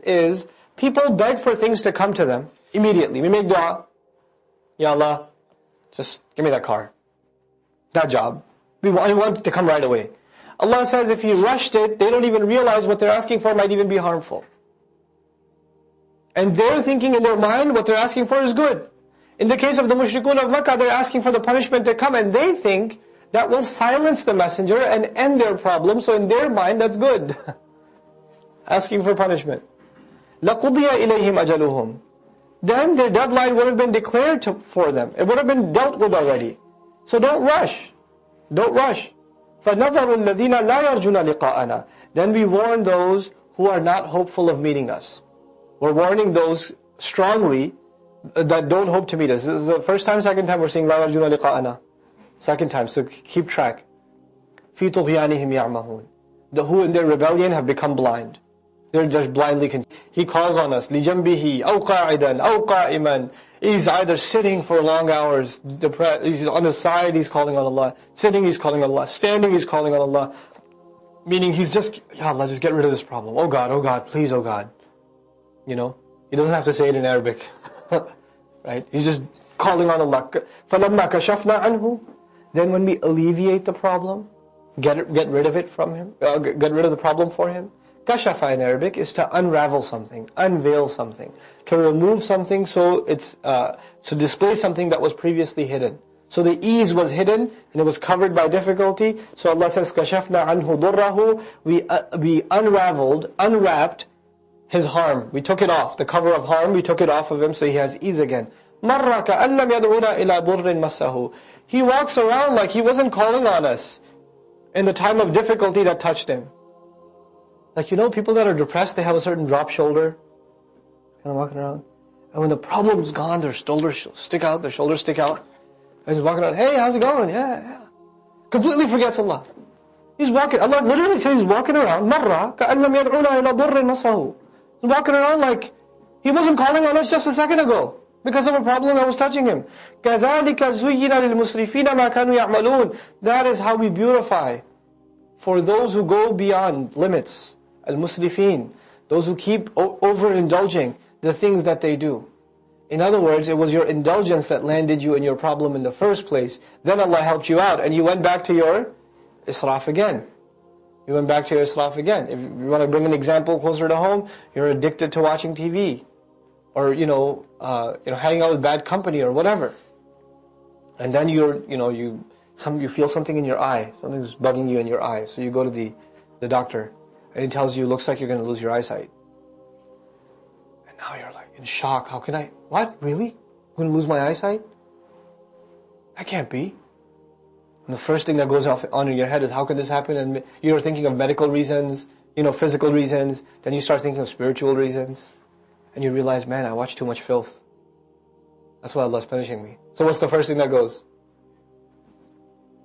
is, people beg for things to come to them immediately. We make dua, Ya Allah, just give me that car, that job. We want it to come right away. Allah says if you rushed it, they don't even realize what they're asking for might even be harmful. And they're thinking in their mind what they're asking for is good. In the case of the mushrikun of Makkah, they're asking for the punishment to come, and they think that will silence the messenger and end their problem, so in their mind that's good. Asking for punishment. لَقُضِيَ إِلَيْهِمْ أَجَلُهُمْ. Then their deadline would have been declared for them. It would have been dealt with already. So don't rush. Don't rush. فَنَظَرُ الَّذِينَ لَا يَرْجُونَ لِقَاءَنَا. Then we warn those who are not hopeful of meeting us. We're warning those strongly that don't hope to meet us. This is the first time, second time we're seeing لَا يَرْجُونَ لِقَاءَنَا. Second time, so keep track. فِي طُغْيَانِهِمْ يَعْمَهُونَ. The who in their rebellion have become blind. They're just blindly continuing. He calls on us, لِجَنْبِهِ أَوْ قَاعِدًا أَوْ قَائِمًا. He's either sitting for long hours, depressed, he's on his side, he's calling on Allah. Sitting, he's calling on Allah. Standing, he's calling on Allah. Meaning he's just, Ya Allah, just get rid of this problem. Oh God, please, oh God. You know, he doesn't have to say it in Arabic. Right? He's just calling on Allah. فَلَمَّا كَشَفْنَا عَنْهُ. Then when we alleviate the problem, get rid of it from him, get rid of the problem for him. Kashafa in Arabic is to unravel something, unveil something, to remove something so it's to display something that was previously hidden. So the ease was hidden and it was covered by difficulty. So Allah says, Kashafna anhu durrahu. We unwrapped his harm. We took it off. The cover of harm, we took it off of him so he has ease again. Marra ka'an lam yad'una ila durrin massahu. He walks around like he wasn't calling on us in the time of difficulty that touched him. Like, you know, people that are depressed, they have a certain drop shoulder, kind of walking around. And when the problem's gone, their shoulders stick out, And he's walking around, hey, how's it going? Yeah. Completely forgets Allah. He's walking, Allah literally says he's walking around, marra, كَأَنَّ يَدْعُونَ إِلَى ضُرٍّ مَسَّهُ. He's walking around like he wasn't calling on us just a second ago, because of a problem that was touching him. كَذَلِكَ زُيِّنَ لِلْمُسْرِفِينَ مَا كَانُوا يَعْمَلُونَ. That is how we beautify for those who go beyond limits. Al-Musrifin, those who keep overindulging the things that they do. In other words, it was your indulgence that landed you in your problem in the first place. Then Allah helped you out and you went back to your israf again. If you want to bring an example closer to home, you're addicted to watching TV. Or, hanging out with bad company or whatever. And then you feel something in your eye. Something's bugging you in your eye. So you go to the doctor. And he tells you, looks like you're going to lose your eyesight. And now you're like in shock. How can I? What? Really? I'm going to lose my eyesight? That can't be. And the first thing that goes on in your head is, how can this happen? And you're thinking of medical reasons, physical reasons. Then you start thinking of spiritual reasons. And you realize, man, I watch too much filth. That's why Allah's punishing me. So what's the first thing that goes?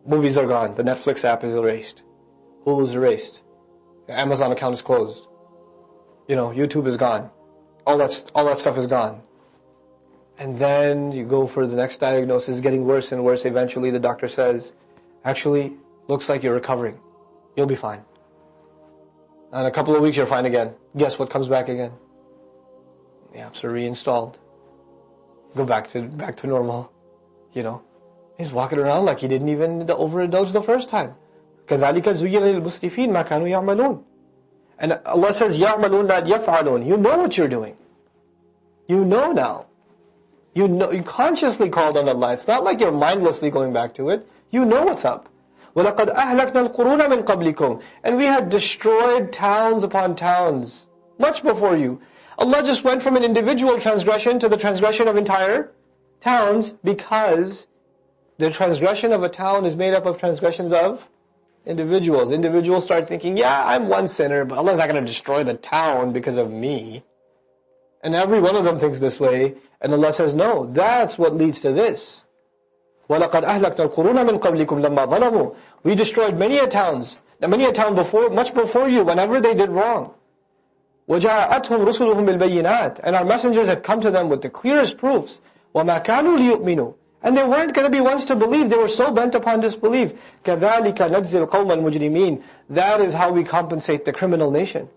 Movies are gone. The Netflix app is erased. Hulu's erased. The Amazon account is closed. YouTube is gone. All that stuff is gone. And then you go for the next diagnosis, getting worse and worse. Eventually the doctor says, actually, looks like you're recovering. You'll be fine. And a couple of weeks you're fine again. Guess what comes back again? The apps are reinstalled. Go back to normal. He's walking around like he didn't even overindulge the first time. كَذَلِكَ زُيِّنَ لِلْمُسْرِفِينَ مَا كَانُوا يَعْمَلُونَ. And Allah says, يَعْمَلُونَ لَا يَفْعَلُونَ. You know what you're doing. You know now. You consciously called on Allah. It's not like you're mindlessly going back to it. You know what's up. وَلَقَدْ أَهْلَكْنَا الْقُرُونَ مِنْ قَبْلِكُمْ. And we had destroyed towns upon towns, much before you. Allah just went from an individual transgression to the transgression of entire towns, because the transgression of a town is made up of transgressions of individuals. Individuals start thinking, yeah, I'm one sinner, but Allah's not going to destroy the town because of me. And every one of them thinks this way. And Allah says, no, that's what leads to this. وَلَقَدْ أَهْلَكْنَا الْقُرُونَ مِنْ قَبْلِكُمْ لَمَّا ظَلَمُوا. We destroyed many a town before, much before you, whenever they did wrong. وَجَاءَتْهُمْ رُسُلُهُمْ بِالْبَيِّنَاتِ. And our messengers had come to them with the clearest proofs. وَمَا كَانُوا لِيُؤْمِنُوا. And they weren't going to be ones to believe. They were so bent upon disbelief. كَذَلِكَ نَجْزِي الْقَوْمَ الْمُجْرِمِينَ. That is how we compensate the criminal nation.